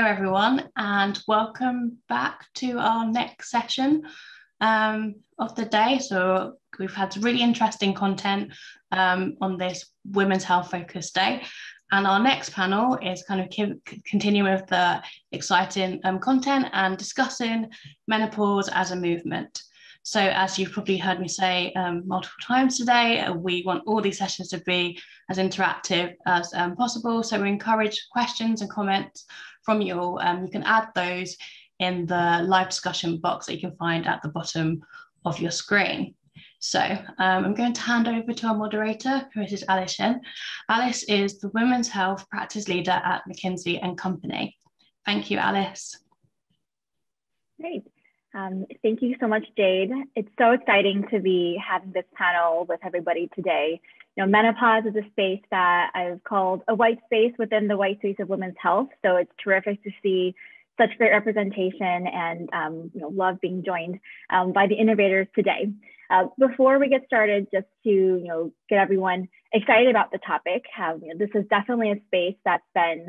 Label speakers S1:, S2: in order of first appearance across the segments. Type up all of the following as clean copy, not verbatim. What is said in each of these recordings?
S1: Hello everyone, and welcome back to our next session of the day. So we've had really interesting content on this Women's Health Focus Day. And our next panel is kind of continuing with the exciting content and discussing menopause as a movement. So as you've probably heard me say multiple times today, we want all these sessions to be as interactive as possible. So we encourage questions and comments from you all. You can add those in the live discussion box that you can find at the bottom of your screen. So I'm going to hand over to our moderator, who is Alice Zheng. Alice is the Women's Health Practice Leader at McKinsey and Company. Thank you, Alice.
S2: Great. Thank you so much, Jade. It's so exciting to be having this panel with everybody today. You know, menopause is a space that I've called a white space within the white space of women's health. So it's terrific to see such great representation and love being joined by the innovators today. Before we get started, just to get everyone excited about the topic, this is definitely a space that's been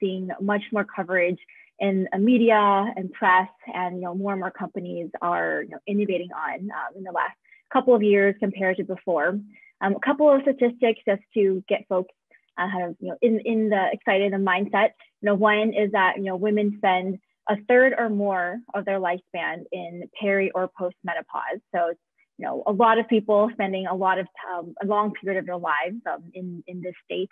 S2: seeing much more coverage in media and press, and more and more companies are innovating on in the last couple of years compared to before. A couple of statistics just to get folks in the excited mindset. One is that women spend a third or more of their lifespan in peri or post menopause. So a lot of people spending a long period of their lives in this state.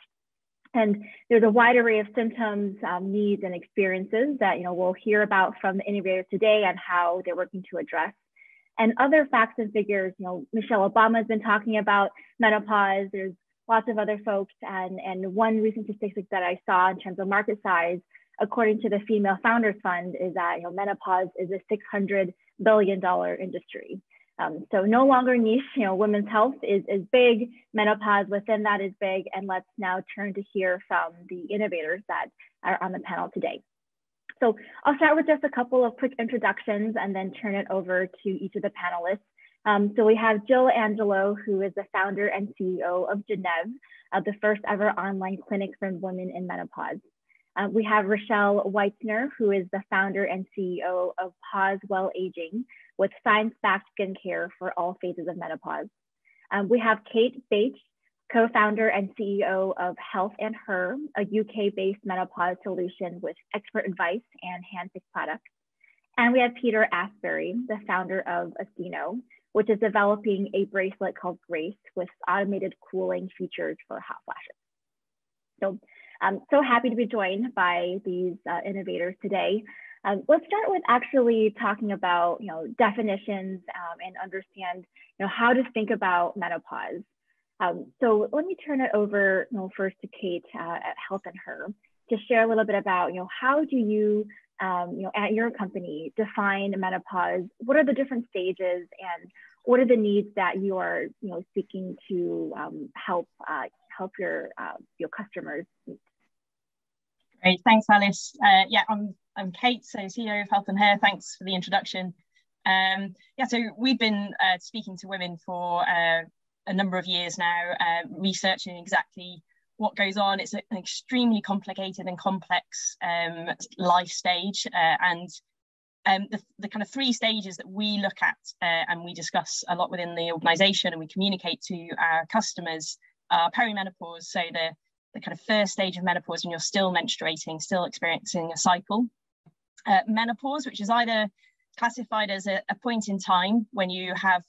S2: And there's a wide array of symptoms, needs, and experiences that we'll hear about from the innovators today and how they're working to address. And other facts and figures, Michelle Obama has been talking about menopause. There's lots of other folks, and one recent statistic that I saw in terms of market size, according to the Female Founders Fund, is that menopause is a $600 billion industry. So no longer niche, women's health is big, menopause within that is big, and let's now turn to hear from the innovators that are on the panel today. So I'll start with just a couple of quick introductions and then turn it over to each of the panelists. So we have Jill Angelo, who is the founder and CEO of Gennev, the first ever online clinic for women in menopause. We have Rochelle Weitzner, who is the founder and CEO of Pause Well Aging, with science-backed skincare for all phases of menopause. We have Kate Bache, co-founder and CEO of Health and Her, a UK-based menopause solution with expert advice and hand-picked products. And we have Peter Astbury, the founder of Astinno, which is developing a bracelet called Grace with automated cooling features for hot flashes. So I'm so happy to be joined by these innovators today. Let's start with actually talking about definitions and understand how to think about menopause. So let me turn it over first to Kate at Health and Her to share a little bit about how do you at your company define menopause? What are the different stages, and what are the needs that you are seeking to help your customers meet?
S3: Great, thanks, Alice. Yeah, I'm Kate, so CEO of Health and Hair. Thanks for the introduction. So we've been speaking to women for a number of years now, researching exactly what goes on. It's an extremely complicated and complex life stage, and the kind of three stages that we look at and we discuss a lot within the organisation and we communicate to our customers are perimenopause, so the kind of first stage of menopause when you're still menstruating, still experiencing a cycle. Menopause, which is either classified as a point in time when you have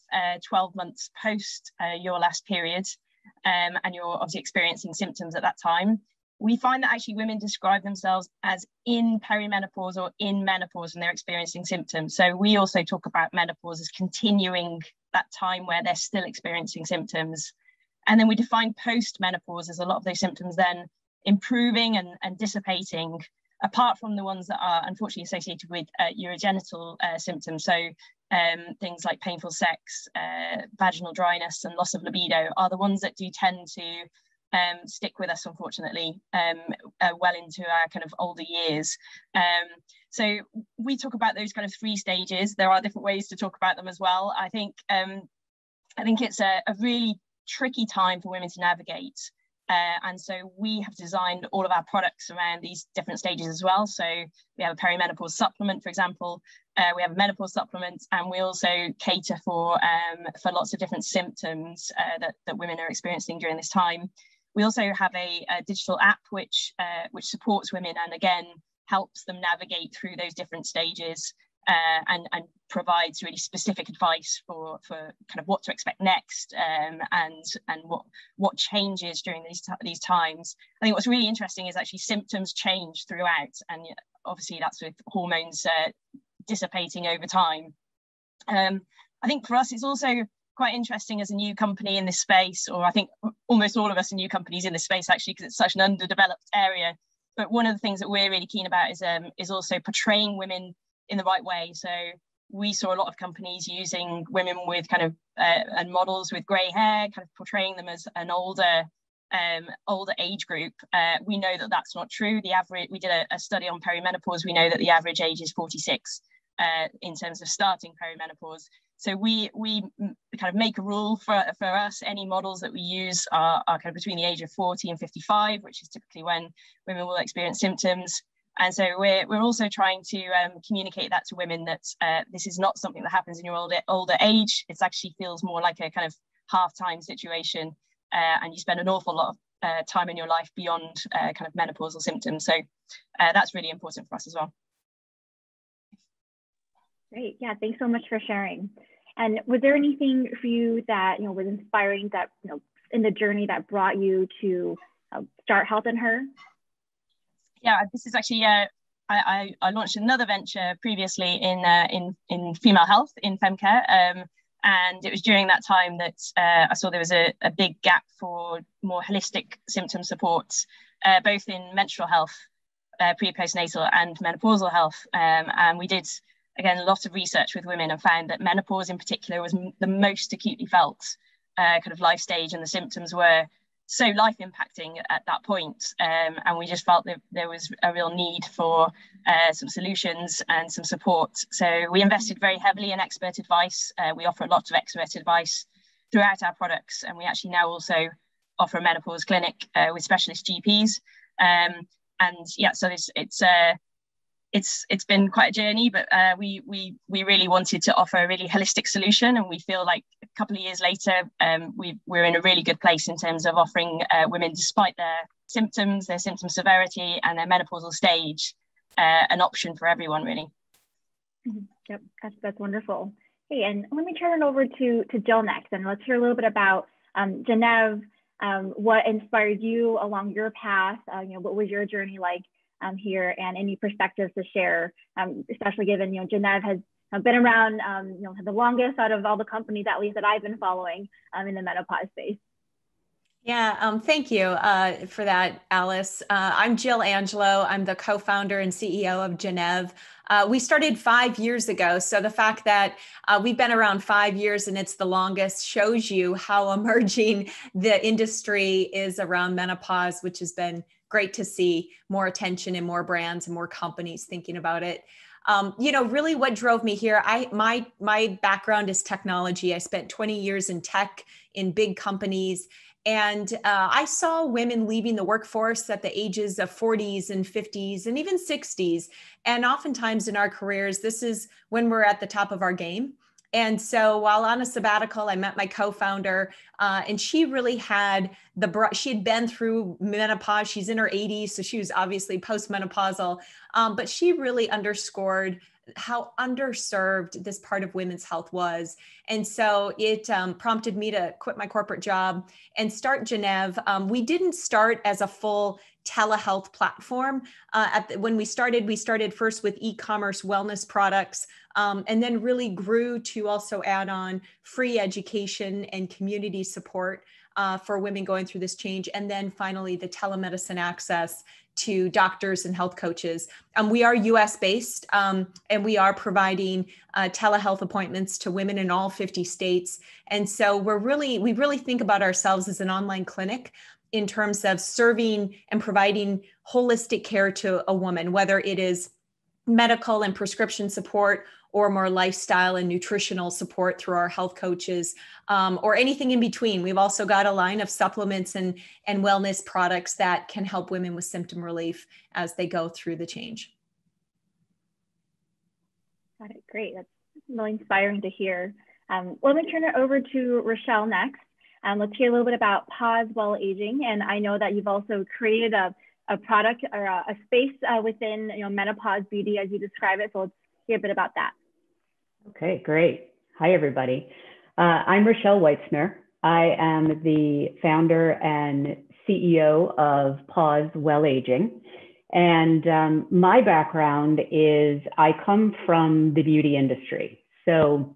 S3: 12 months post your last period, and you're obviously experiencing symptoms at that time. We find that actually women describe themselves as in perimenopause or in menopause when they're experiencing symptoms. So we also talk about menopause as continuing that time where they're still experiencing symptoms. And then we define post-menopause as a lot of those symptoms then improving and dissipating, apart from the ones that are unfortunately associated with urogenital symptoms. So things like painful sex, vaginal dryness, and loss of libido are the ones that do tend to stick with us, unfortunately, well into our kind of older years. So we talk about those kind of three stages. There are different ways to talk about them as well. I think it's a really tricky time for women to navigate And so we have designed all of our products around these different stages as well. So we have a perimenopause supplement, for example. We have a menopause supplement, and we also cater for lots of different symptoms that women are experiencing during this time. We also have a digital app which supports women and again helps them navigate through those different stages and provides really specific advice for kind of what to expect next and what changes during these times. I think what's really interesting is actually symptoms change throughout, and obviously that's with hormones dissipating over time. I think for us it's also quite interesting as a new company in this space, or I think almost all of us are new companies in this space actually, because it's such an underdeveloped area. But one of the things that we're really keen about is also portraying women in the right way. So we saw a lot of companies using women with kind of and models with grey hair, kind of portraying them as an older age group. We know that that's not true. We did a study on perimenopause. We know that the average age is 46 in terms of starting perimenopause. So we kind of make a rule for us. Any models that we use are kind of between the age of 40 and 55, which is typically when women will experience symptoms. And so we're also trying to communicate that to women that this is not something that happens in your older age. It actually feels more like a kind of half-time situation, and you spend an awful lot of time in your life beyond kind of menopausal symptoms. So that's really important for us as well.
S2: Great. Yeah, thanks so much for sharing. And was there anything for you that was inspiring, that in the journey that brought you to start Health and Her?
S3: Yeah, this is actually I launched another venture previously in female health, in femcare, and it was during that time that I saw there was a big gap for more holistic symptom supports, both in menstrual health, pre- postnatal, and menopausal health, and we did again a lot of research with women and found that menopause in particular was the most acutely felt kind of life stage, and the symptoms were so life impacting at that point, and we just felt that there was a real need for some solutions and some support. So we invested very heavily in expert advice. We offer a lot of expert advice throughout our products, and we actually now also offer a menopause clinic with specialist GPs. And yeah, so it's been quite a journey, but we really wanted to offer a really holistic solution, and we feel like a couple of years later we're in a really good place in terms of offering women, despite their symptom severity and their menopausal stage, an option for everyone, really.
S2: Yep, that's wonderful. Hey, and let me turn it over to Jill next, and let's hear a little bit about Gennev, what inspired you along your path. What was your journey like here, and any perspectives to share, especially given Gennev has been around the longest out of all the companies, at least that I've been following in the menopause space.
S4: Yeah, thank you for that, Alice. I'm Jill Angelo. I'm the co-founder and CEO of Gennev. We started 5 years ago, so the fact that we've been around 5 years and it's the longest shows you how emerging the industry is around menopause, which has been great to see more attention and more brands and more companies thinking about it. Really what drove me here, my background is technology. I spent 20 years in tech in big companies. And I saw women leaving the workforce at the ages of 40s and 50s and even 60s. And oftentimes in our careers, this is when we're at the top of our game. And so while on a sabbatical, I met my co-founder, and she really had she had been through menopause. She's in her 80s, so she was obviously postmenopausal, but she really underscored how underserved this part of women's health was. And so it prompted me to quit my corporate job and start Gennev. We didn't start as a full telehealth platform. When we started first with e-commerce wellness products, and then really grew to also add on free education and community support for women going through this change. And then finally, the telemedicine access to doctors and health coaches. We are US based, and we are providing telehealth appointments to women in all 50 states. And so we really think about ourselves as an online clinic in terms of serving and providing holistic care to a woman, whether it is medical and prescription support, or more lifestyle and nutritional support through our health coaches, or anything in between. We've also got a line of supplements and wellness products that can help women with symptom relief as they go through the change.
S2: Got it. Great. That's really inspiring to hear. Let me turn it over to Rochelle next. Let's hear a little bit about Pause Well Aging. And I know that you've also created a product or a space within menopause beauty, as you describe it. So let's hear a bit about that.
S5: Okay, great. Hi, everybody. I'm Rochelle Weitzner. I am the founder and CEO of Pause Well Aging. And my background is I come from the beauty industry. So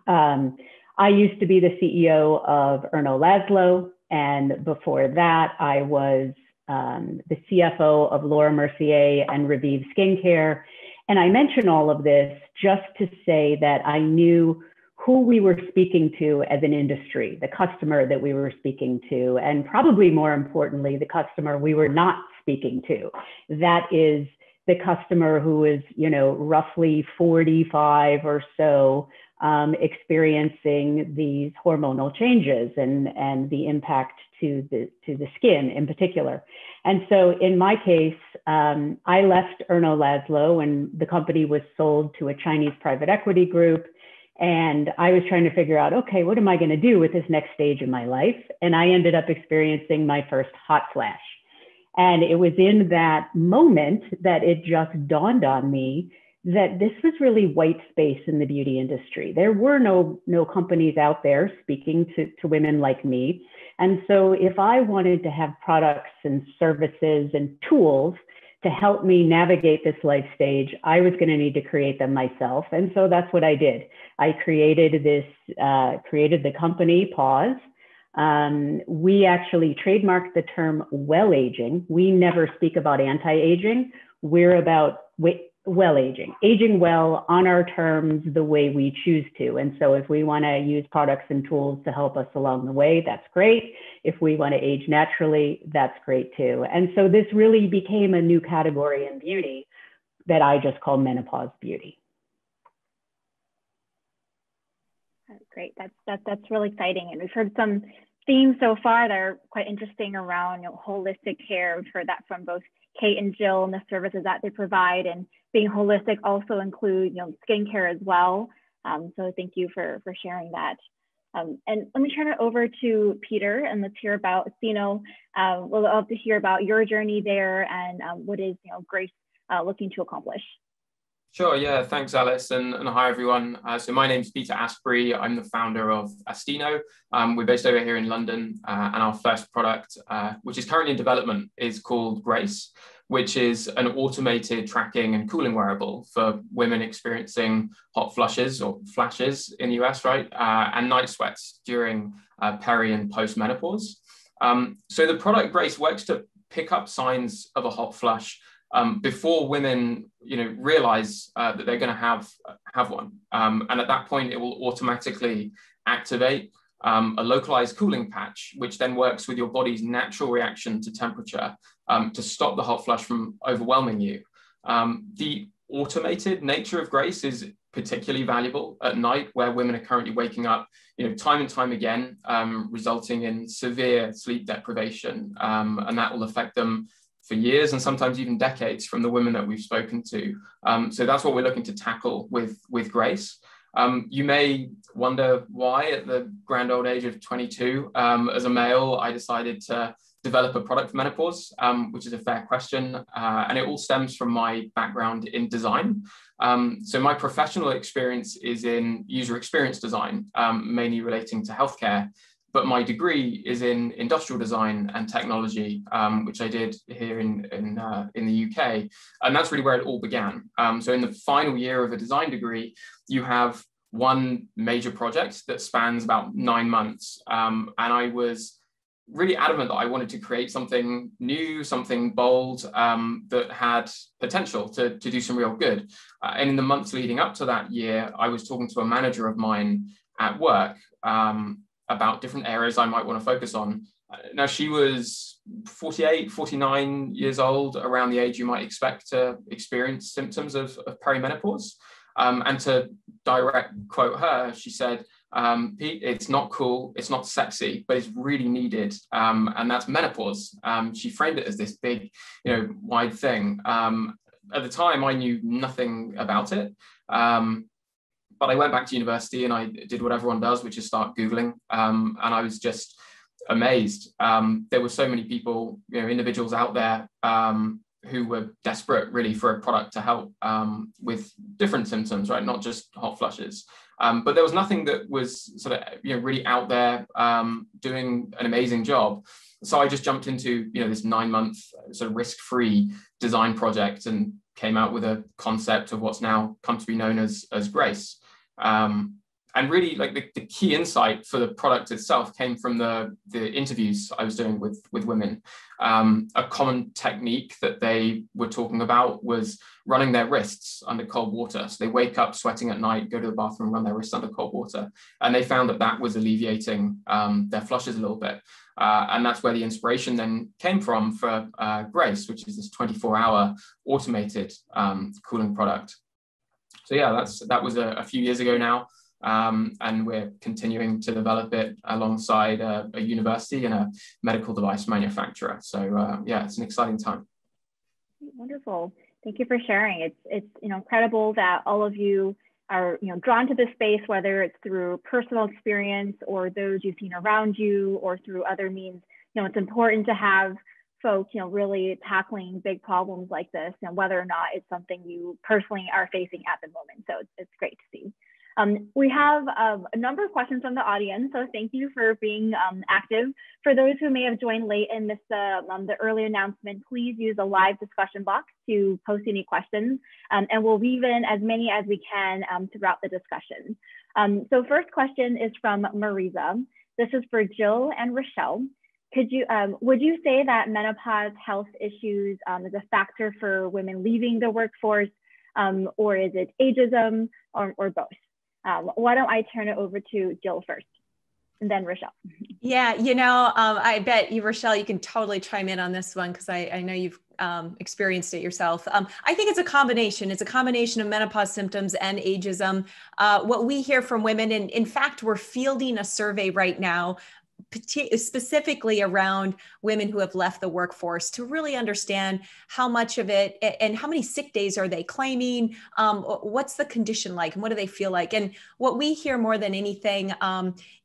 S5: I used to be the CEO of Erno Laszlo. And before that, I was the CFO of Laura Mercier and Revive Skincare. And I mention all of this just to say that I knew who we were speaking to as an industry, the customer that we were speaking to, and probably more importantly, the customer we were not speaking to. That is the customer who is, roughly 45 or so, experiencing these hormonal changes and the impact to the skin in particular. And so in my case, I left Erno Laszlo when the company was sold to a Chinese private equity group. And I was trying to figure out, okay, what am I going to do with this next stage of my life? And I ended up experiencing my first hot flash. And it was in that moment that it just dawned on me that this was really white space in the beauty industry. There were no companies out there speaking to women like me. And so if I wanted to have products and services and tools to help me navigate this life stage, I was going to need to create them myself. And so that's what I did. I created the company Pause. We actually trademarked the term well aging. We never speak about anti-aging. We're about well aging well on our terms, the way we choose to. And so if we want to use products and tools to help us along the way, that's great. If we want to age naturally, that's great too. And so this really became a new category in beauty that I just call menopause beauty.
S2: Great. That's really exciting. And we've heard some themes so far that are quite interesting around holistic care. We've heard that from both Kate and Jill and the services that they provide, and being holistic also include skincare as well. So thank you for sharing that. And let me turn it over to Peter, and let's hear about Astino. We'll love to hear about your journey there and what is Grace looking to accomplish.
S6: Sure, yeah, thanks Alice, and hi everyone. So my name's Peter Astbury. I'm the founder of Astinno. We're based over here in London, and our first product, which is currently in development, is called Grace, which is an automated tracking and cooling wearable for women experiencing hot flushes or flashes in the US, right? And night sweats during peri and post menopause. So the product Grace works to pick up signs of a hot flush before women, realize that they're going to have one. And at that point, it will automatically activate a localized cooling patch, which then works with your body's natural reaction to temperature to stop the hot flush from overwhelming you. The automated nature of Grace is particularly valuable at night, where women are currently waking up, time and time again, resulting in severe sleep deprivation, and that will affect them for years and sometimes even decades from the women that we've spoken to. So that's what we're looking to tackle with Grace. You may wonder why at the grand old age of 22, as a male, I decided to develop a product for menopause, which is a fair question. And it all stems from my background in design. So my professional experience is in user experience design, mainly relating to healthcare. But my degree is in industrial design and technology, which I did here in the UK. And that's really where it all began. So in the final year of a design degree, you have one major project that spans about 9 months. And I was really adamant that I wanted to create something new, something bold, that had potential to do some real good. And in the months leading up to that year, I was talking to a manager of mine at work, about different areas I might want to focus on. Now, she was 48, 49 years old, around the age you might expect to experience symptoms of perimenopause. And to direct quote her, she said, Pete, it's not cool, it's not sexy, but it's really needed. And that's menopause. She framed it as this big, wide thing. At the time, I knew nothing about it. But I went back to university and I did what everyone does, which is start Googling. And I was just amazed. There were so many people, individuals out there who were desperate really for a product to help with different symptoms, right? Not just hot flushes. But there was nothing that was sort of, really out there doing an amazing job. So I just jumped into, this 9-month sort of risk-free design project and came out with a concept of what's now come to be known as Grace. And really, like the key insight for the product itself came from the interviews I was doing with women. A common technique that they were talking about was running their wrists under cold water. So they wake up sweating at night, go to the bathroom, run their wrists under cold water. And they found that was alleviating their flushes a little bit. And that's where the inspiration then came from for Grace, which is this 24-hour automated cooling product. So yeah, that was a few years ago now. And we're continuing to develop it alongside a university and a medical device manufacturer. So yeah, it's an exciting time.
S2: Wonderful. Thank you for sharing. It's incredible that all of you are drawn to this space, whether it's through personal experience or those you've seen around you or through other means. It's important to have folks really tackling big problems like this, and whether or not it's something you personally are facing at the moment. So it's great to see. We have a number of questions from the audience, so thank you for being active. For those who may have joined late and missed the early announcement, please use the live discussion box to post any questions, and we'll weave in as many as we can throughout the discussion. So first question is from Marisa. This is for Jill and Rochelle. Would you say that menopause health issues is a factor for women leaving the workforce, or is it ageism, or both? Why don't I turn it over to Jill first, and then Rochelle.
S4: Yeah, I bet you, Rochelle, you can totally chime in on this one because I know you've experienced it yourself. I think it's a combination. It's a combination of menopause symptoms and ageism. What we hear from women, and in fact, we're fielding a survey right now specifically around women who have left the workforce to really understand how much of it and how many sick days are they claiming, what's the condition like, and what do they feel like. And what we hear more than anything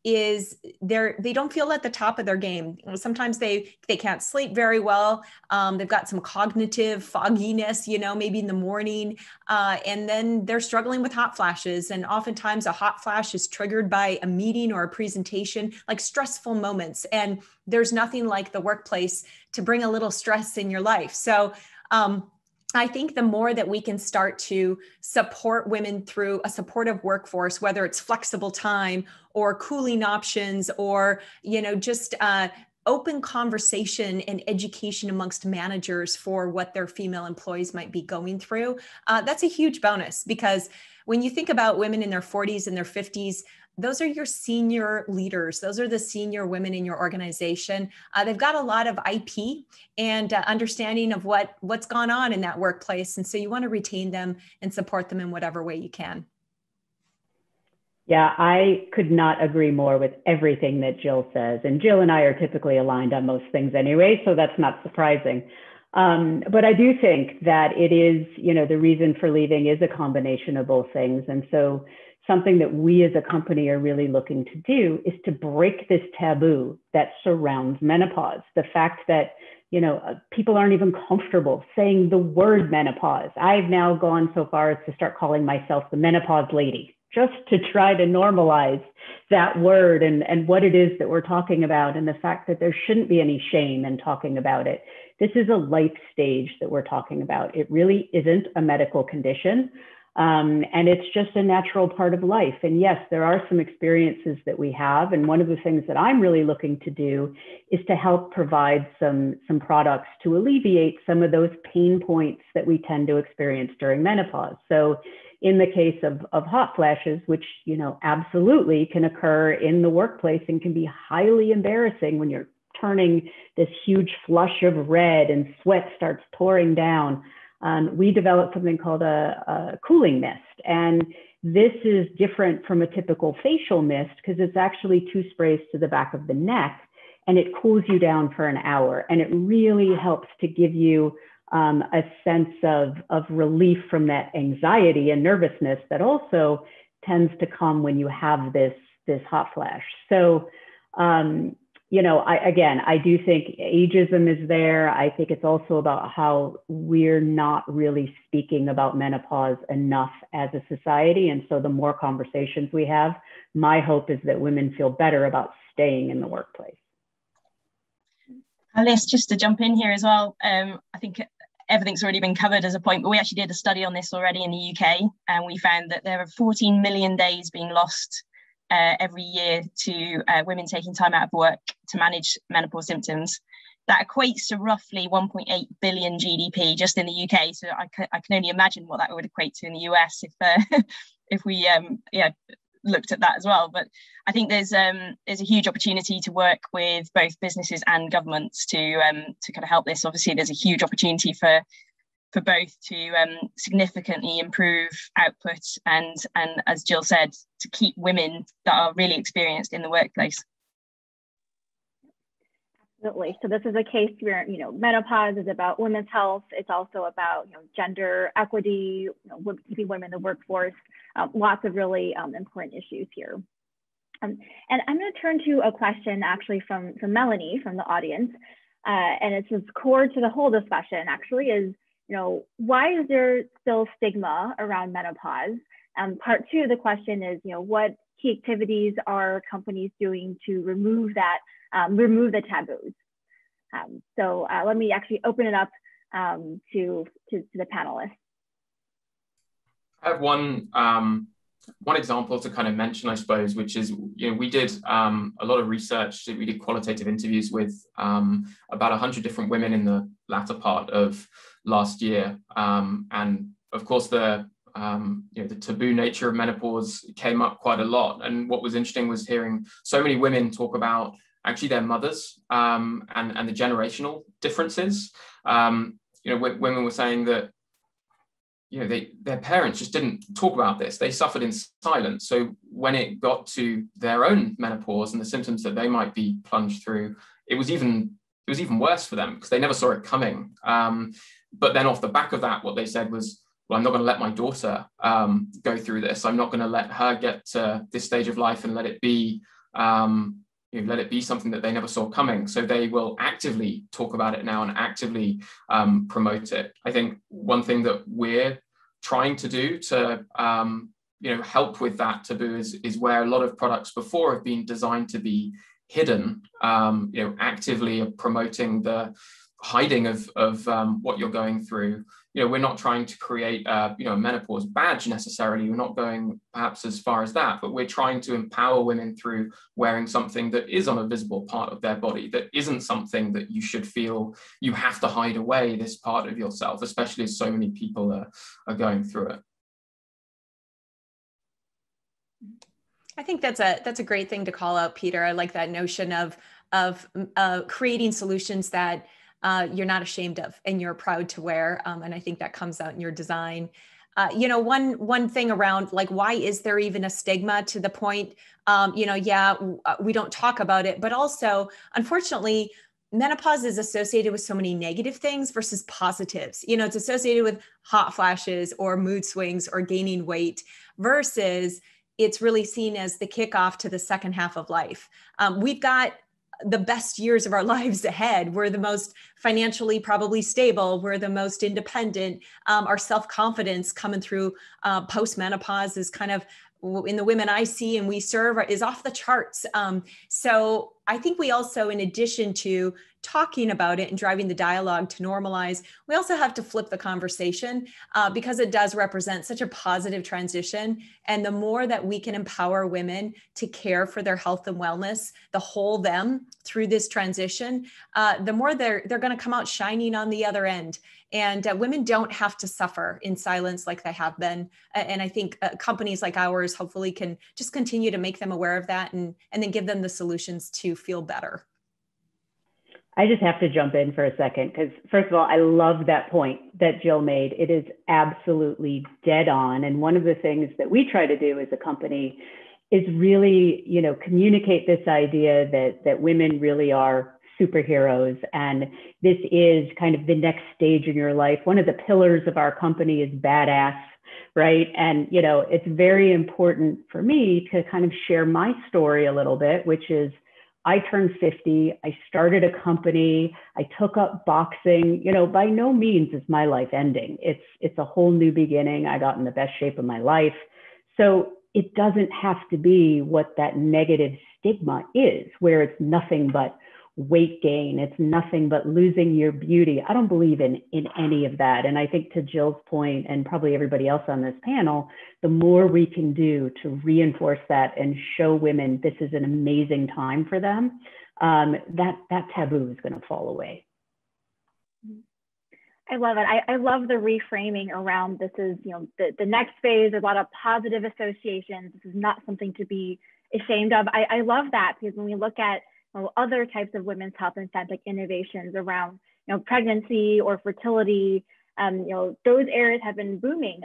S4: is they don't feel at the top of their game. Sometimes they can't sleep very well. They've got some cognitive fogginess, maybe in the morning, and then they're struggling with hot flashes. And oftentimes a hot flash is triggered by a meeting or a presentation, like stressful moments. And there's nothing like the workplace to bring a little stress in your life. So I think the more that we can start to support women through a supportive workforce, whether it's flexible time or cooling options, or, just open conversation and education amongst managers for what their female employees might be going through, that's a huge bonus. Because when you think about women in their 40s and their 50s, those are your senior leaders. Those are the senior women in your organization. They've got a lot of IP and understanding of what's gone on in that workplace. And so you want to retain them and support them in whatever way you can.
S5: Yeah, I could not agree more with everything that Jill says. And Jill and I are typically aligned on most things anyway, so that's not surprising. But I do think that it is, the reason for leaving is a combination of both things. And so something that we as a company are really looking to do is to break this taboo that surrounds menopause. The fact that, people aren't even comfortable saying the word menopause. I've now gone so far as to start calling myself the menopause lady, just to try to normalize that word and what it is that we're talking about, and the fact that there shouldn't be any shame in talking about it. This is a life stage that we're talking about. It really isn't a medical condition. And it's just a natural part of life. And yes, there are some experiences that we have. And one of the things that I'm really looking to do is to help provide some products to alleviate some of those pain points that we tend to experience during menopause. So in the case of hot flashes, which, absolutely can occur in the workplace and can be highly embarrassing when you're turning this huge flush of red and sweat starts pouring down. We developed something called a cooling mist. And this is different from a typical facial mist because it's actually 2 sprays to the back of the neck, and it cools you down for an hour. And it really helps to give you a sense of relief from that anxiety and nervousness that also tends to come when you have this hot flash. So, you know, I do think ageism is there. I think it's also about how we're not really speaking about menopause enough as a society. And so the more conversations we have, my hope is that women feel better about staying in the workplace.
S3: Alice, just to jump in here as well, I think everything's already been covered as a point, but we actually did a study on this already in the UK, and we found that there are 14 million days being lost every year to women taking time out of work to manage menopause symptoms. That equates to roughly 1.8 billion GDP just in the UK. So I can only imagine what that would equate to in the US if we looked at that as well. But I think there's a huge opportunity to work with both businesses and governments to kind of help this. Obviously, there's a huge opportunity for both to significantly improve output and as Jill said, to keep women that are really experienced in the workplace.
S2: Absolutely. So this is a case where, you know, menopause is about women's health. It's also about, you know, gender equity, you know, keeping women in the workforce. Lots of really important issues here. And I'm going to turn to a question actually from Melanie from the audience, and it's core to the whole discussion. Actually, is, you know, why is there still stigma around menopause? Part 2 of the question is, you know, what key activities are companies doing to remove that, remove the taboos? So let me actually open it up to the panelists.
S6: I have one example to kind of mention, I suppose, which is, you know, we did a lot of research. We did qualitative interviews with about 100 different women in the latter part of last year, and of course the taboo nature of menopause came up quite a lot. And what was interesting was hearing so many women talk about actually their mothers and the generational differences. You know, women were saying that, you know, their parents just didn't talk about this. They suffered in silence. So when it got to their own menopause and the symptoms that they might be plunged through, it was even worse for them because they never saw it coming. But then off the back of that, what they said was, well, I'm not going to let my daughter go through this. I'm not going to let her get to this stage of life and let it be something that they never saw coming. So they will actively talk about it now and actively promote it. I think one thing that we're trying to do to help with that taboo is where a lot of products before have been designed to be hidden, actively promoting the hiding of what you're going through. You know, we're not trying to create a menopause badge necessarily. We're not going perhaps as far as that, but we're trying to empower women through wearing something that is on a visible part of their body, that isn't something that you should feel you have to hide away this part of yourself, especially as so many people are going through it.
S4: I think that's a great thing to call out, Peter. I like that notion of creating solutions that you're not ashamed of and you're proud to wear. And I think that comes out in your design. One thing around, like, why is there even a stigma to the point, we don't talk about it, but also, unfortunately, menopause is associated with so many negative things versus positives. You know, it's associated with hot flashes or mood swings or gaining weight versus it's really seen as the kickoff to the second half of life. We've got the best years of our lives ahead. We're the most financially probably stable. We're the most independent. Our self-confidence coming through post-menopause is kind of, in the women I see and we serve, is off the charts. So I think we also, in addition to talking about it and driving the dialogue to normalize, we also have to flip the conversation because it does represent such a positive transition. And the more that we can empower women to care for their health and wellness, the whole them through this transition, the more they're going to come out shining on the other end. And women don't have to suffer in silence like they have been. And I think companies like ours hopefully can just continue to make them aware of that and then give them the solutions to feel better.
S5: I just have to jump in for a second because, first of all, I love that point that Jill made. It is absolutely dead on. And one of the things that we try to do as a company is really, communicate this idea that women really are superheroes. And this is kind of the next stage in your life. One of the pillars of our company is badass, right? And, it's very important for me to kind of share my story a little bit, which is I turned 50, I started a company, I took up boxing. By no means is my life ending. It's a whole new beginning. I got in the best shape of my life. So it doesn't have to be what that negative stigma is, where it's nothing but weight gain, it's nothing but losing your beauty. I don't believe in any of that. And I think, to Jill's point, and probably everybody else on this panel, the more we can do to reinforce that and show women this is an amazing time for them, that taboo is going to fall away.
S2: I love it. I love the reframing around this is, the next phase. There's a lot of positive associations. This is not something to be ashamed of. I love that, because when we look at other types of women's health and scientific innovations around, pregnancy or fertility, those areas have been booming,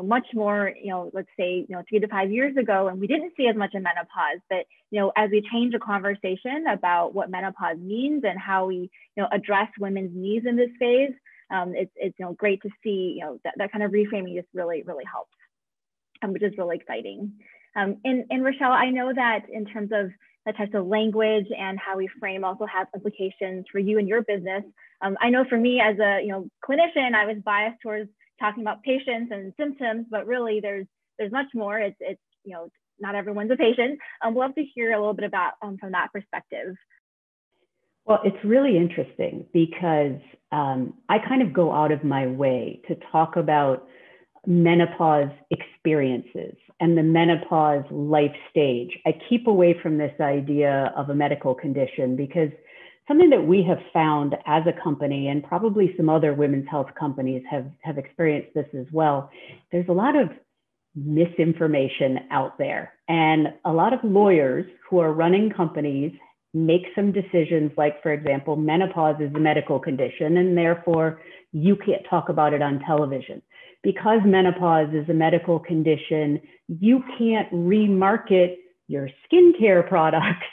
S2: much more, let's say, 3 to 5 years ago, and we didn't see as much in menopause. But, as we change the conversation about what menopause means and how we, address women's needs in this phase, it's great to see, that kind of reframing just really, really helps, which is really exciting. And Rochelle, I know that in terms of the types of language and how we frame also has implications for you and your business. I know for me as a clinician, I was biased towards talking about patients and symptoms, but really there's much more. It's not everyone's a patient. We'd love to hear a little bit about from that perspective.
S5: Well, it's really interesting because I kind of go out of my way to talk about menopause experiences and the menopause life stage. I keep away from this idea of a medical condition, because something that we have found as a company, and probably some other women's health companies have experienced this as well, there's a lot of misinformation out there. And a lot of lawyers who are running companies make some decisions like, for example, menopause is a medical condition, and therefore you can't talk about it on television. Because menopause is a medical condition, you can't remarket your skincare products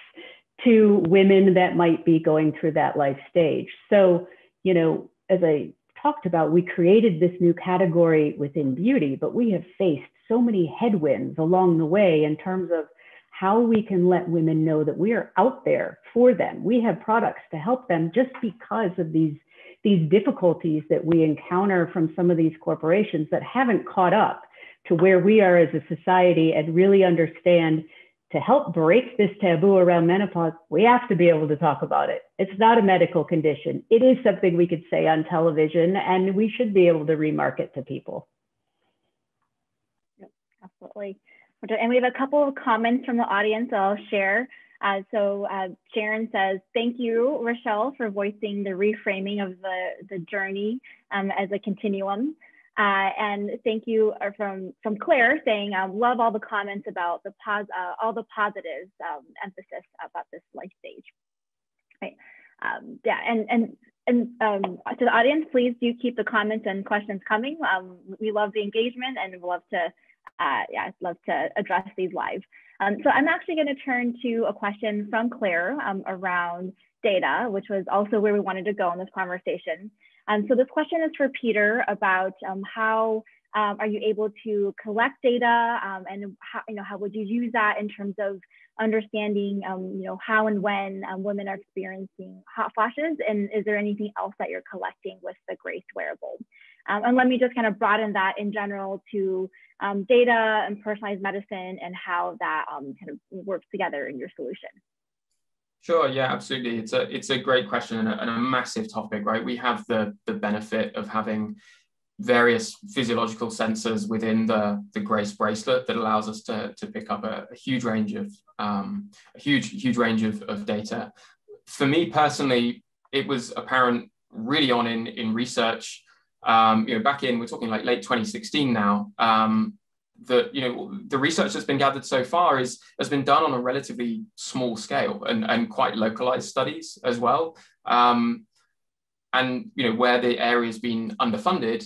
S5: to women that might be going through that life stage. So, as I talked about, we created this new category within beauty, but we have faced so many headwinds along the way in terms of how we can let women know that we are out there for them. We have products to help them just because of these difficulties that we encounter from some of these corporations that haven't caught up to where we are as a society, and really understand, to help break this taboo around menopause, we have to be able to talk about it. It's not a medical condition. It is something we could say on television, and we should be able to remarket to people.
S2: Yep, absolutely. And we have a couple of comments from the audience I'll share. So Sharon says, thank you, Rochelle, for voicing the reframing of the journey as a continuum. And thank you from Claire saying, love all the comments about all the positives, emphasis about this life stage. Right. Yeah, and to the audience, please do keep the comments and questions coming. We love the engagement, and we'd love to, I'd love to address these live. So I'm actually going to turn to a question from Claire around data, which was also where we wanted to go in this conversation. So this question is for Peter about how are you able to collect data, and how would you use that in terms of understanding how and when women are experiencing hot flashes, and is there anything else that you're collecting with the Grace wearable? And let me just kind of broaden that in general to data and personalized medicine, and how that kind of works together in your solution.
S6: Sure, yeah, absolutely. It's a great question, and a massive topic, right? We have the benefit of having various physiological sensors within the Grace bracelet that allows us to pick up a huge range of huge range of data. For me personally, it was apparent really on in research. Back in, we're talking like late 2016 now, that, the research that's been gathered so far has been done on a relatively small scale and quite localized studies as well. And where the area has been underfunded,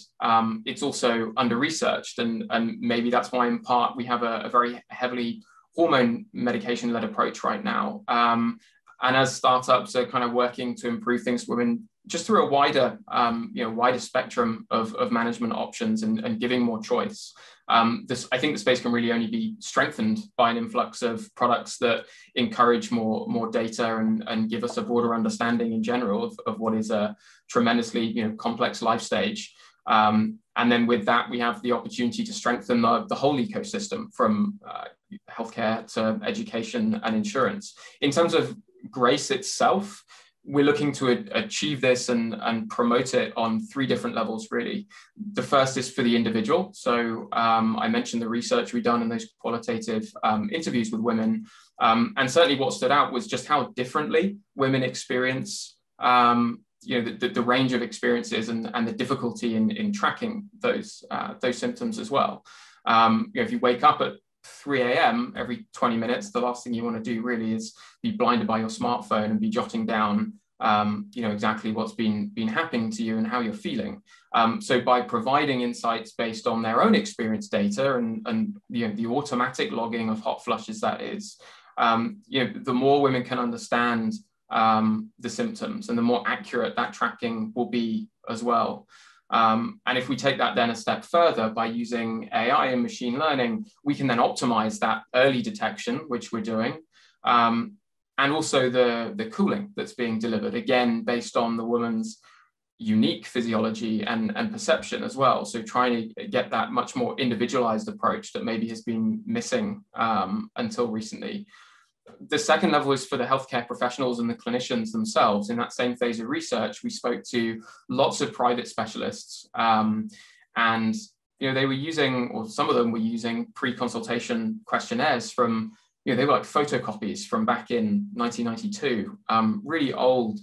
S6: it's also under-researched, and maybe that's why in part we have a very heavily hormone medication-led approach right now. And as startups are kind of working to improve things for women just through a wider spectrum of management options and giving more choice. I think the space can really only be strengthened by an influx of products that encourage more data and give us a broader understanding in general of what is a tremendously complex life stage. And then with that, we have the opportunity to strengthen the whole ecosystem from healthcare to education and insurance. In terms of Grace itself, we're looking to achieve this and promote it on 3 different levels, really. The first is for the individual. So I mentioned the research we've done in those qualitative interviews with women. And certainly what stood out was just how differently women experience the range of experiences and the difficulty in tracking those symptoms as well. If you wake up at 3 a.m. every 20 minutes, the last thing you want to do really is be blinded by your smartphone and be jotting down exactly what's been happening to you and how you're feeling. So by providing insights based on their own experience data and the automatic logging of hot flushes, that is, the more women can understand the symptoms and the more accurate that tracking will be as well. And if we take that then a step further by using AI and machine learning, we can then optimize that early detection, which we're doing, and also the cooling that's being delivered, again, based on the woman's unique physiology and perception as well. So trying to get that much more individualized approach that maybe has been missing until recently. The second level is for the healthcare professionals and the clinicians themselves. In that same phase of research, we spoke to lots of private specialists, and they were using, or some of them were using, pre-consultation questionnaires from, they were like photocopies from back in 1992, really old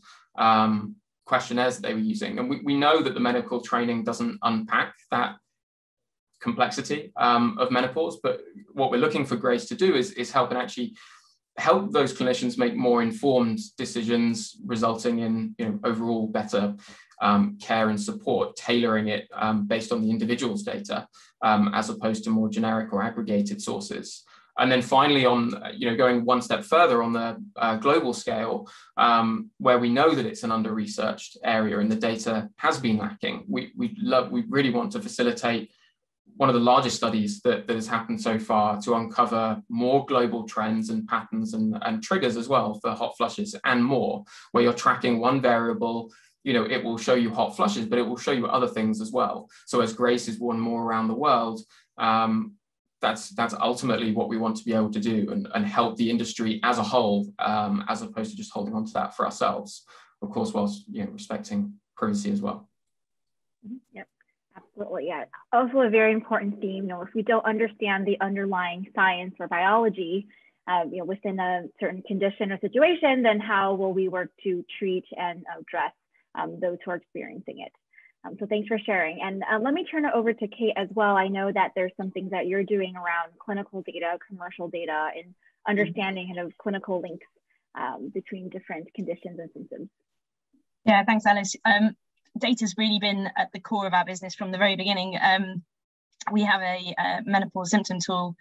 S6: questionnaires that they were using. And we know that the medical training doesn't unpack that complexity of menopause, but what we're looking for Grace to do is help and actually help those clinicians make more informed decisions, resulting in overall better care and support, tailoring it based on the individual's data, as opposed to more generic or aggregated sources. And then finally, on going one step further on the global scale, where we know that it's an under-researched area and the data has been lacking, we really want to facilitate one of the largest studies that has happened so far to uncover more global trends and patterns and triggers as well for hot flushes and more, where you're tracking one variable, it will show you hot flushes, but it will show you other things as well. So as Grace is worn more around the world, that's ultimately what we want to be able to do and help the industry as a whole, as opposed to just holding on to that for ourselves, of course, whilst respecting privacy as well.
S2: Yep. Absolutely, yeah. Also a very important theme, if we don't understand the underlying science or biology, within a certain condition or situation, then how will we work to treat and address those who are experiencing it? So thanks for sharing. And let me turn it over to Kate as well. I know that there's some things that you're doing around clinical data, commercial data, and understanding kind of clinical links between different conditions and symptoms.
S3: Yeah, thanks, Alice. Data's really been at the core of our business from the very beginning. We have a menopause symptom tool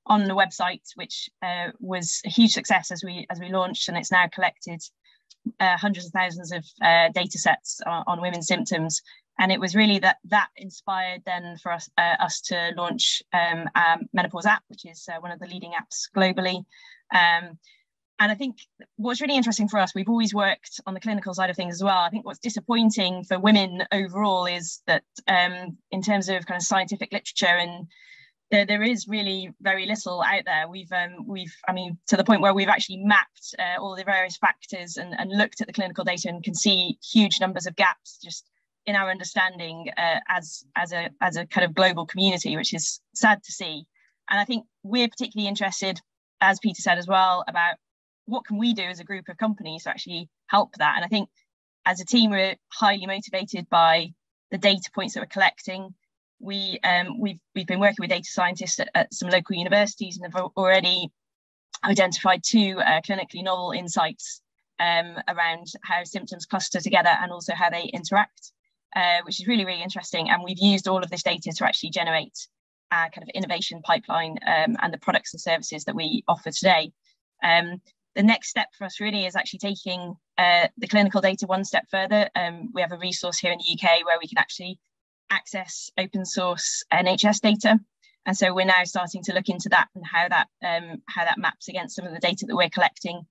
S3: on the website, which was a huge success as we launched, and it's now collected hundreds of thousands of data sets on women's symptoms. And it was really that inspired then for us to launch our Menopause app, which is one of the leading apps globally. And I think what's really interesting for us, we've always worked on the clinical side of things as well. I think what's disappointing for women overall is that in terms of kind of scientific literature, and there is really very little out there. I mean, to the point where we've actually mapped all the various factors and looked at the clinical data and can see huge numbers of gaps just in our understanding as a kind of global community, which is sad to see. And I think we're particularly interested, as Peter said as well, about what can we do as a group of companies to actually help that? And I think as a team, we're highly motivated by the data points that we're collecting, we've been working with data scientists at some local universities and have already identified 2 clinically novel insights around how symptoms cluster together and also how they interact, which is really, really interesting. And we've used all of this data to actually generate our kind of innovation pipeline and the products and services that we offer today. The next step for us really is actually taking the clinical data one step further. We have a resource here in the UK where we can actually access open source NHS data. And so we're now starting to look into that and how that maps against some of the data that we're collecting.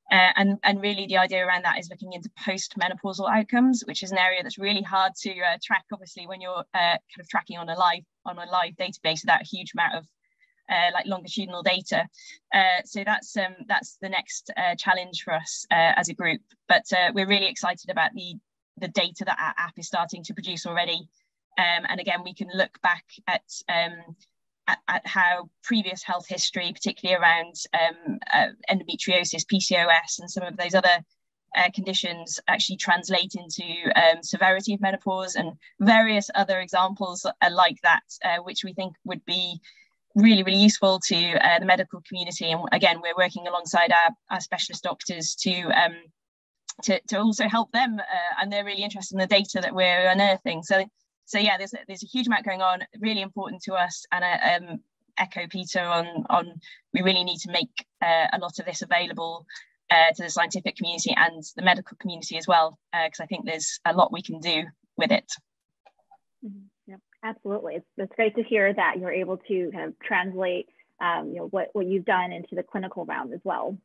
S3: And really the idea around that is looking into post-menopausal outcomes, which is an area that's really hard to track, obviously, when you're kind of tracking on a live database without a huge amount of like longitudinal data. So that's the next challenge for us as a group. But we're really excited about the data that our app is starting to produce already. And again, we can look back at how previous health history, particularly around endometriosis, PCOS, and some of those other conditions actually translate into severity of menopause and various other examples like that, which we think would be really, really useful to the medical community. And again, we're working alongside our specialist doctors to also help them, and they're really interested in the data that we're unearthing. So yeah, there's a huge amount going on, really important to us, and I echo Peter on we really need to make a lot of this available to the scientific community and the medical community as well, because I think there's a lot we can do with it.
S2: Yeah, absolutely. It's great to hear that you're able to kind of translate what you've done into the clinical realm as well.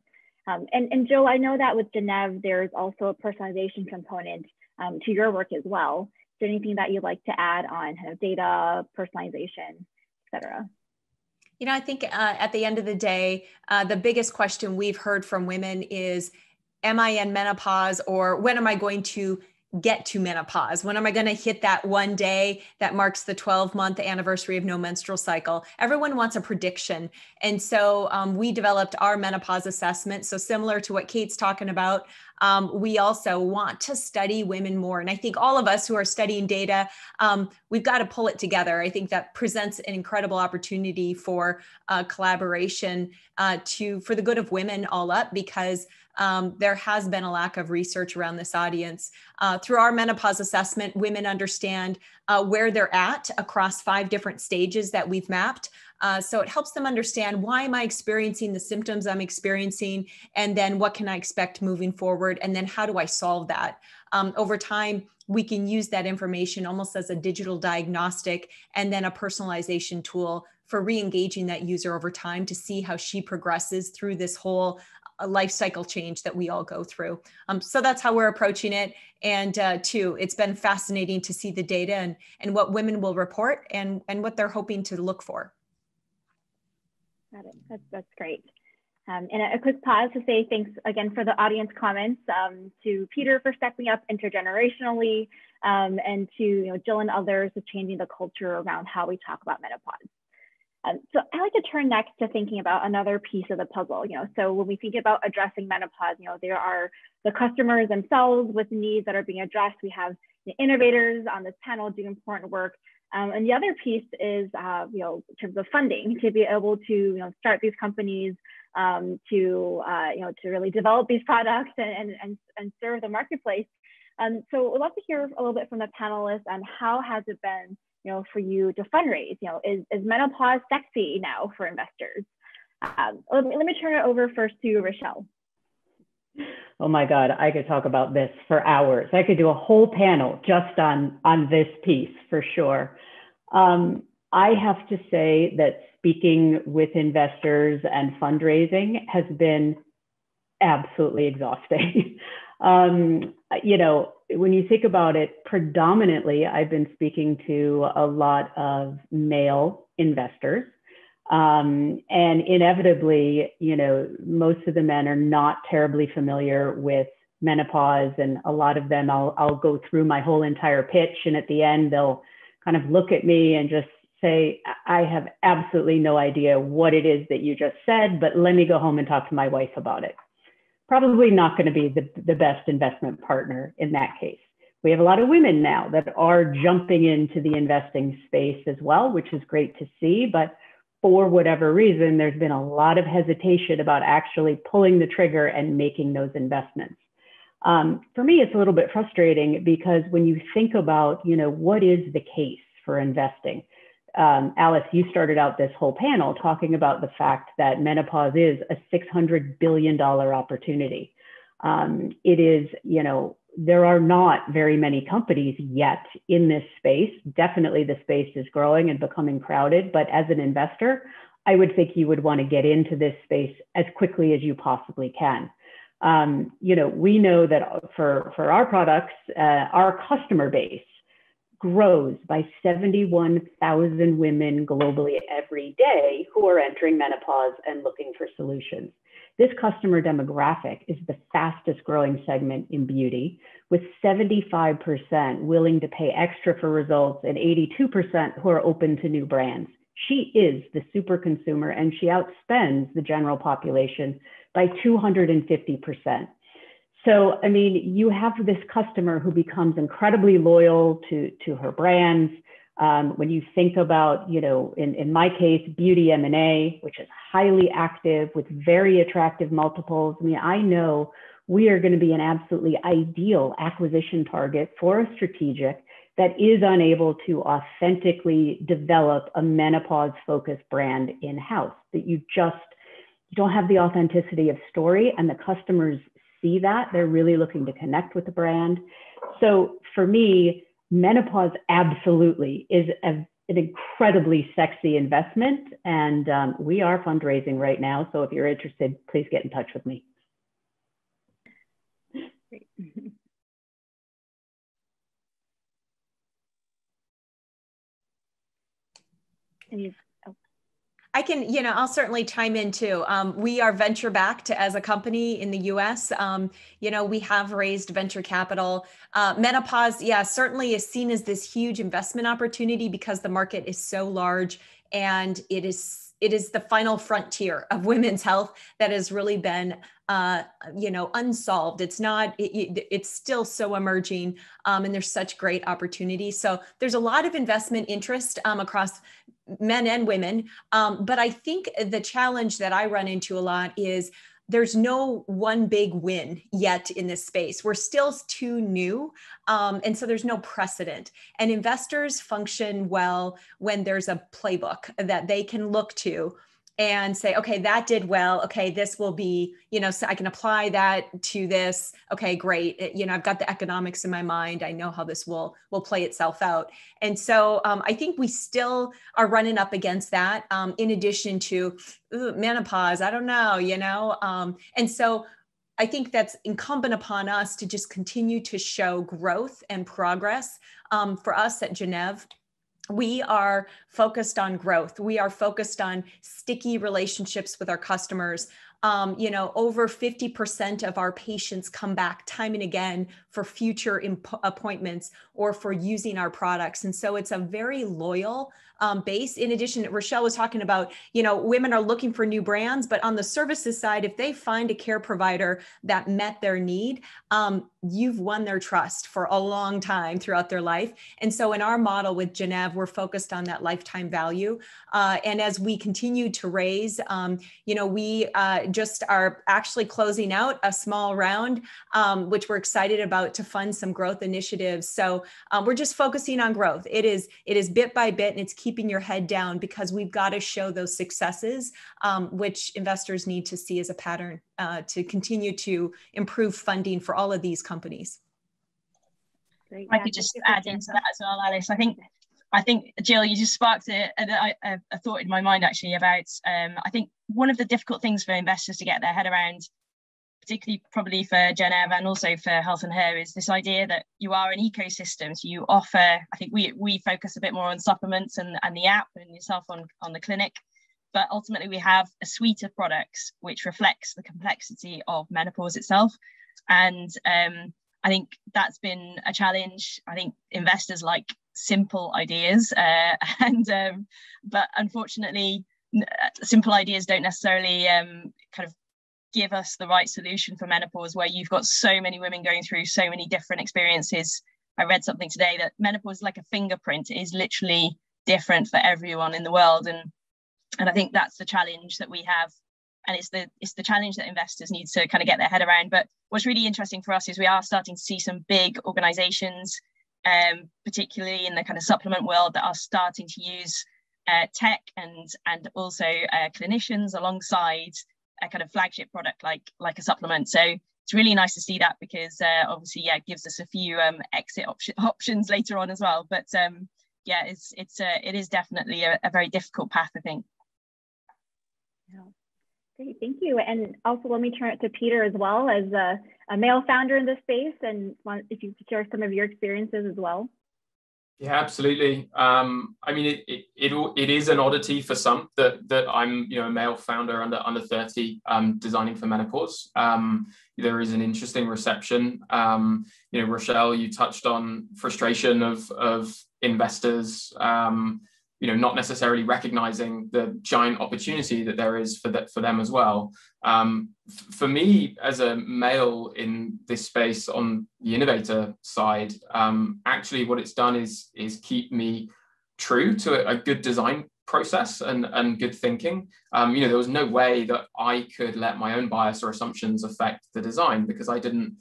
S2: And Jill, I know that with Gennev, there's also a personalization component to your work as well. Is there anything that you'd like to add on kind of data, personalization, et cetera?
S4: You know, I think at the end of the day, the biggest question we've heard from women is, am I in menopause, or when am I going to get to menopause? When am I going to hit that one day that marks the 12-month anniversary of no menstrual cycle? Everyone wants a prediction. And so we developed our menopause assessment. So similar to what Kate's talking about, we also want to study women more. And I think all of us who are studying data, we've got to pull it together. I think that presents an incredible opportunity for collaboration for the good of women all up, because there has been a lack of research around this audience. Through our menopause assessment, women understand where they're at across 5 different stages that we've mapped. So it helps them understand, why am I experiencing the symptoms I'm experiencing? And then what can I expect moving forward? And then how do I solve that? Over time, we can use that information almost as a digital diagnostic and then a personalization tool for re-engaging that user over time to see how she progresses through this whole life cycle change that we all go through. So that's how we're approaching it. And it's been fascinating to see the data and what women will report and what they're hoping to look for.
S2: Got it. That's great. And a quick pause to say thanks again for the audience comments, to Peter for stepping up intergenerationally, and to Jill and others for changing the culture around how we talk about menopause. So I like to turn next to thinking about another piece of the puzzle. So when we think about addressing menopause, there are the customers themselves with needs that are being addressed. We have the innovators on this panel doing important work. And the other piece is, in terms of funding, to be able to, start these companies, to really develop these products and serve the marketplace. So we'd love to hear a little bit from the panelists on how has it been, for you to fundraise. Is menopause sexy now for investors? Let me turn it over first to Rochelle.
S5: Oh my God, I could talk about this for hours. I could do a whole panel just on this piece for sure. I have to say that speaking with investors and fundraising has been absolutely exhausting. When you think about it, predominantly, I've been speaking to a lot of male investors. And inevitably, most of the men are not terribly familiar with menopause. And a lot of them, I'll go through my whole entire pitch. And at the end, they'll kind of look at me and just say, I have absolutely no idea what it is that you just said, but let me go home and talk to my wife about it. Probably not going to be the best investment partner in that case. We have a lot of women now that are jumping into the investing space as well, which is great to see. But for whatever reason, there's been a lot of hesitation about actually pulling the trigger and making those investments. For me, it's a little bit frustrating because when you think about, what is the case for investing? Alice, you started out this whole panel talking about the fact that menopause is a $600 billion opportunity. It is, there are not very many companies yet in this space. Definitely the space is growing and becoming crowded, but as an investor, I would think you would want to get into this space as quickly as you possibly can. We know that for our products, our customer base grows by 71,000 women globally every day who are entering menopause and looking for solutions. This customer demographic is the fastest growing segment in beauty, with 75% willing to pay extra for results and 82% who are open to new brands. She is the super consumer, and she outspends the general population by 250%. So, I mean, you have this customer who becomes incredibly loyal to her brands. When you think about, in my case, beauty M&A, which is highly active with very attractive multiples. I mean, I know we are going to be an absolutely ideal acquisition target for a strategic that is unable to authentically develop a menopause-focused brand in-house, that you don't have the authenticity of story, and the customers see that. They're really looking to connect with the brand. So for me, menopause absolutely is an incredibly sexy investment, and we are fundraising right now. So if you're interested, please get in touch with me.
S2: Great.
S4: I can, I'll certainly chime in too. We are venture backed as a company in the US. We have raised venture capital. Menopause, certainly is seen as this huge investment opportunity because the market is so large, and it is the final frontier of women's health that has really been, unsolved. It's still so emerging, and there's such great opportunity. So there's a lot of investment interest across men and women. But I think the challenge that I run into a lot is there's no one big win yet in this space. We're still too new. And so there's no precedent. And investors function well when there's a playbook that they can look to and say, okay, that did well. Okay, this will be, so I can apply that to this. Okay, great. I've got the economics in my mind. I know how this will play itself out. And so I think we still are running up against that, in addition to menopause. I don't know, and so I think that's incumbent upon us to just continue to show growth and progress. For us at Gennev, we are focused on growth. We are focused on sticky relationships with our customers. Over 50% of our patients come back time and again for future appointments or for using our products. And so it's a very loyal base. In addition, Rochelle was talking about, women are looking for new brands, but on the services side, if they find a care provider that met their need, you've won their trust for a long time throughout their life. And so in our model with Gennev, we're focused on that lifetime value. And as we continue to raise, we just are actually closing out a small round, which we're excited about to fund some growth initiatives. So we're just focusing on growth. It is bit by bit, and it's keeping your head down because we've got to show those successes, which investors need to see as a pattern to continue to improve funding for all of these companies.
S2: Great.
S3: I could just add into that as well, Alice. I think, Jill, you just sparked a thought in my mind actually about, I think one of the difficult things for investors to get their head around, particularly probably for Gennev and also for Health and Her, is this idea that you are an ecosystem. So you offer, I think we focus a bit more on supplements and the app and yourself on the clinic, but ultimately we have a suite of products which reflects the complexity of menopause itself. And I think that's been a challenge. I think investors like simple ideas, but unfortunately, simple ideas don't necessarily kind of give us the right solution for menopause, where you've got so many women going through so many different experiences I read something today that menopause is like a fingerprint. It is literally different for everyone in the world. And I think that's the challenge that we have. And it's the challenge that investors need to kind of get their head around. But what's really interesting for us is we are starting to see some big organizations, particularly in the kind of supplement world, that are starting to use tech and also clinicians alongside a kind of flagship product like a supplement. So it's really nice to see that, because obviously, yeah, it gives us a few exit options later on as well. But yeah, it is definitely a very difficult path, I think.
S2: Yeah. Great, thank you. And also let me turn it to Peter as well, as a male founder in this space, and if you could share some of your experiences as well.
S6: Yeah, absolutely. I mean, it is an oddity for some that I'm, a male founder under 30, designing for menopause. There is an interesting reception. Rochelle, you touched on frustration of investors, not necessarily recognizing the giant opportunity that there is for them as well. For me, as a male in this space on the innovator side, actually what it's done is keep me true to a good design process and good thinking. There was no way that I could let my own bias or assumptions affect the design, because I didn't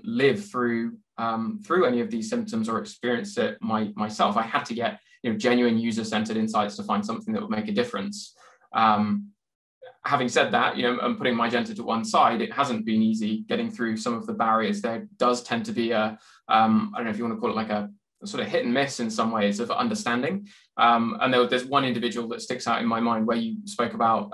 S6: live through any of these symptoms or experience it myself. I had to get genuine user-centered insights to find something that would make a difference. Having said that, and putting my agenda to one side, it hasn't been easy getting through some of the barriers. There does tend to be I don't know if you want to call it like a sort of hit and miss in some ways of understanding. And there's one individual that sticks out in my mind where you spoke about,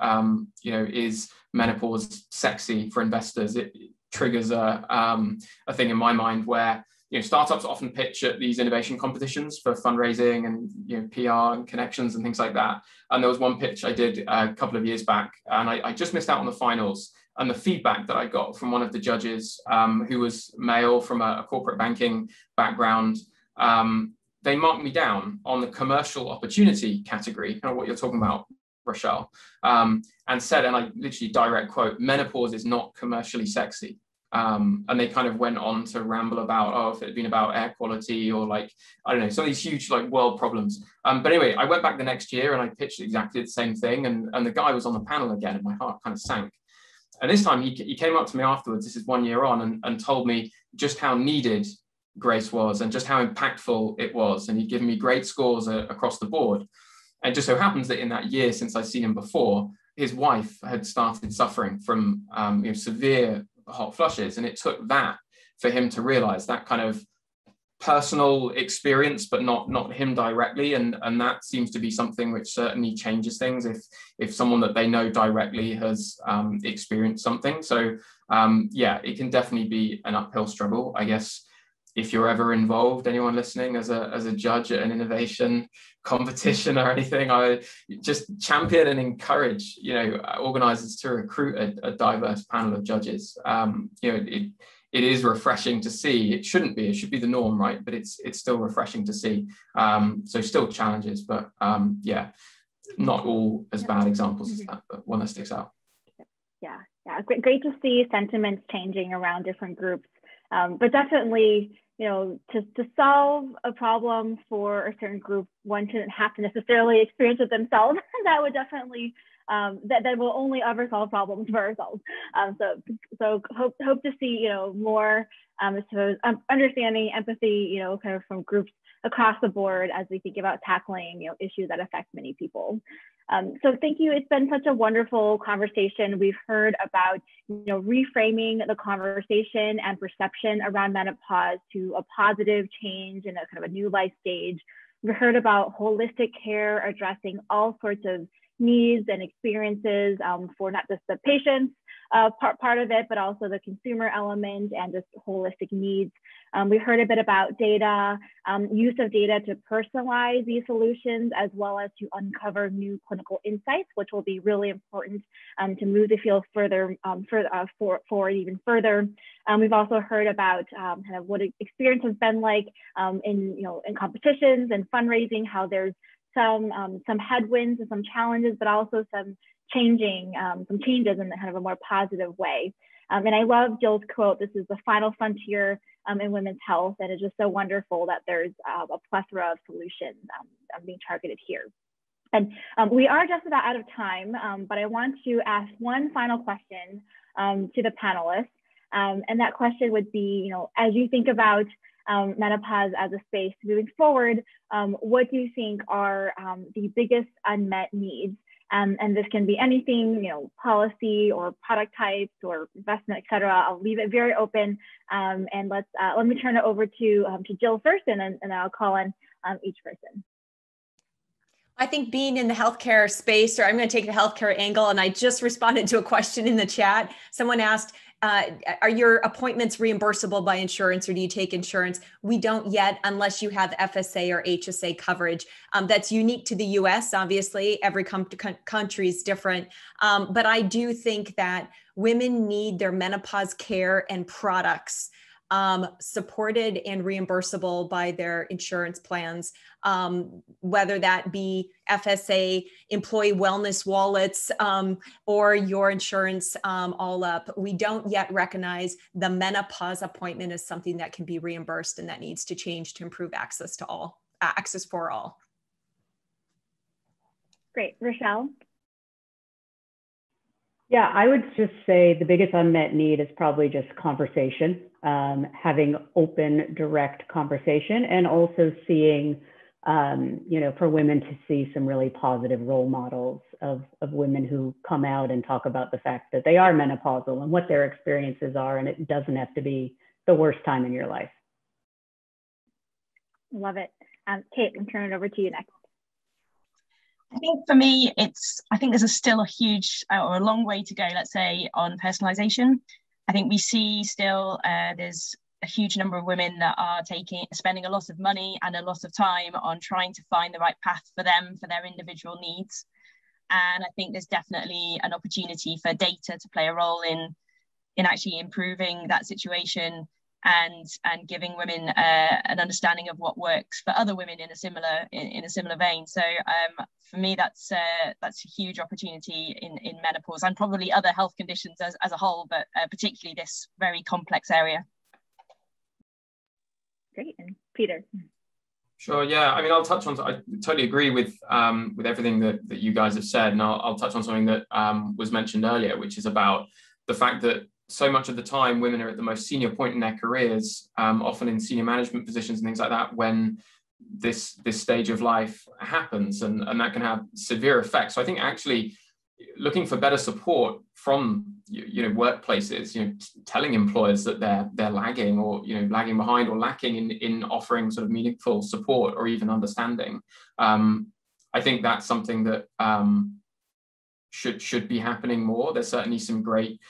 S6: is menopause sexy for investors? It triggers a thing in my mind where startups often pitch at these innovation competitions for fundraising and PR and connections and things like that. And there was one pitch I did a couple of years back, and I just missed out on the finals. And the feedback that I got from one of the judges, who was male from a corporate banking background, they marked me down on the commercial opportunity category, kind of what you're talking about, Rochelle, and said, and I literally direct quote, "Menopause is not commercially sexy." And they kind of went on to ramble about, if it had been about air quality or I don't know, some of these huge world problems. But anyway, I went back the next year and I pitched exactly the same thing. And the guy was on the panel again and my heart kind of sank. And this time he came up to me afterwards, this is 1 year on, and told me just how needed Grace was and just how impactful it was. And he'd given me great scores across the board. And it just so happens that in that year since I'd seen him before, his wife had started suffering from severe hot flushes, and it took that for him to realize that kind of personal experience, but not him directly, and that seems to be something which certainly changes things if someone that they know directly has experienced something. So it can definitely be an uphill struggle. I guess if you're ever involved, anyone listening, as a judge at an innovation competition or anything, I would just champion and encourage, organizers to recruit a diverse panel of judges. It is refreshing to see. It shouldn't be. It should be the norm, right? But it's still refreshing to see. So still challenges, but not all as bad examples as that, but one that sticks out.
S2: Yeah. Great to see sentiments changing around different groups, but definitely, to solve a problem for a certain group, one shouldn't have to necessarily experience it themselves. That would definitely, that will only ever solve problems for ourselves. So hope to see, more, understanding, empathy, kind of from groups across the board as we think about tackling, issues that affect many people. So thank you. It's been such a wonderful conversation. We've heard about, reframing the conversation and perception around menopause to a positive change and a kind of a new life stage. We've heard about holistic care addressing all sorts of needs and experiences for not just the patients part of it, but also the consumer element and just holistic needs. We heard a bit about data, use of data to personalize these solutions, as well as to uncover new clinical insights, which will be really important to move the field forward even further. We've also heard about kind of what experience has been like in competitions and fundraising, how there's some headwinds and some challenges, but also some changes in kind of a more positive way. And I love Jill's quote, "This is the final frontier in women's health." And it's just so wonderful that there's a plethora of solutions being targeted here. And we are just about out of time, but I want to ask one final question to the panelists. And that question would be, as you think about menopause as a space moving forward, what do you think are the biggest unmet needs? And this can be anything, policy or product types or investment, et cetera. I'll leave it very open. And let me turn it over to Jill first, and then I'll call on each person.
S4: I think being in the healthcare space, or I'm going to take the healthcare angle, and I just responded to a question in the chat. Someone asked, are your appointments reimbursable by insurance, or do you take insurance? We don't yet, unless you have FSA or HSA coverage. That's unique to the US, obviously. Every country is different. But I do think that women need their menopause care and products supported and reimbursable by their insurance plans, whether that be FSA, employee wellness wallets, or your insurance all up. We don't yet recognize the menopause appointment as something that can be reimbursed, and that needs to change to improve access for all.
S2: Great. Rochelle?
S5: Yeah, I would just say the biggest unmet need is probably just conversation, having open, direct conversation, and also seeing, for women to see some really positive role models of women who come out and talk about the fact that they are menopausal and what their experiences are, and it doesn't have to be the worst time in your life.
S2: Love it. Kate, I'm turning it over to you next.
S3: I think for me, I think there's still a huge or a long way to go, let's say, on personalization. I think we see still there's a huge number of women that are spending a lot of money and a lot of time on trying to find the right path for them, for their individual needs. And I think there's definitely an opportunity for data to play a role in actually improving that situation and giving women an understanding of what works for other women in a similar vein. So for me, that's a huge opportunity in menopause, and probably other health conditions as a whole, but particularly this very complex area.
S2: Great. And Peter?
S6: Sure. Yeah. I mean, I'll touch on. I totally agree with everything that you guys have said, and I'll touch on something that was mentioned earlier, which is about the fact that so much of the time women are at the most senior point in their careers, often in senior management positions and things like that, when this stage of life happens, and that can have severe effects. So I think actually looking for better support from workplaces, telling employers that they're lagging, or lagging behind or lacking in offering sort of meaningful support or even understanding. I think that's something that should be happening more. There's certainly some great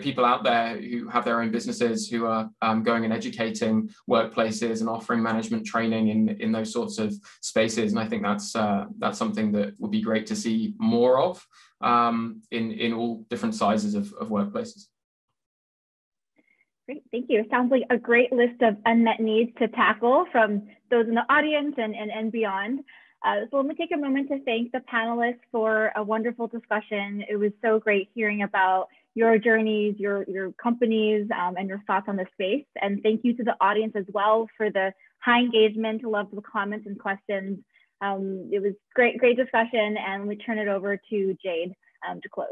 S6: people out there who have their own businesses, who are going and educating workplaces and offering management training in those sorts of spaces. And I think that's something that would be great to see more of in all different sizes of workplaces.
S2: Great, thank you. It sounds like a great list of unmet needs to tackle from those in the audience and beyond. So let me take a moment to thank the panelists for a wonderful discussion. It was so great hearing about your journeys, your companies, and your thoughts on the space. And thank you to the audience as well for the high engagement, love the comments and questions. It was great discussion, and we turn it over to Jade to close.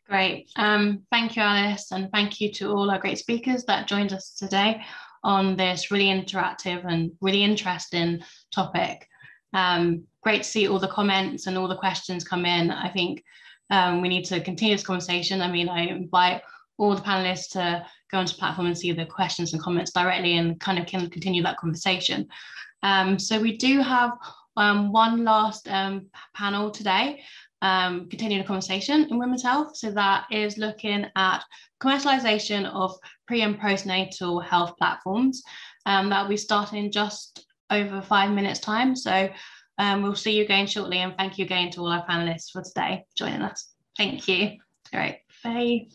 S1: Great. Thank you, Alice, and thank you to all our great speakers that joined us today on this really interactive and really interesting topic. Great to see all the comments and all the questions come in. I think we need to continue this conversation. I mean, I invite all the panelists to go onto the platform and see the questions and comments directly and kind of can continue that conversation. So we do have one last panel today, continuing the conversation in women's health. So that is looking at commercialization of pre and postnatal health platforms. That will be starting in just over 5 minutes time. So we'll see you again shortly, and thank you again to all our panelists for today joining us. Thank you. All right, bye.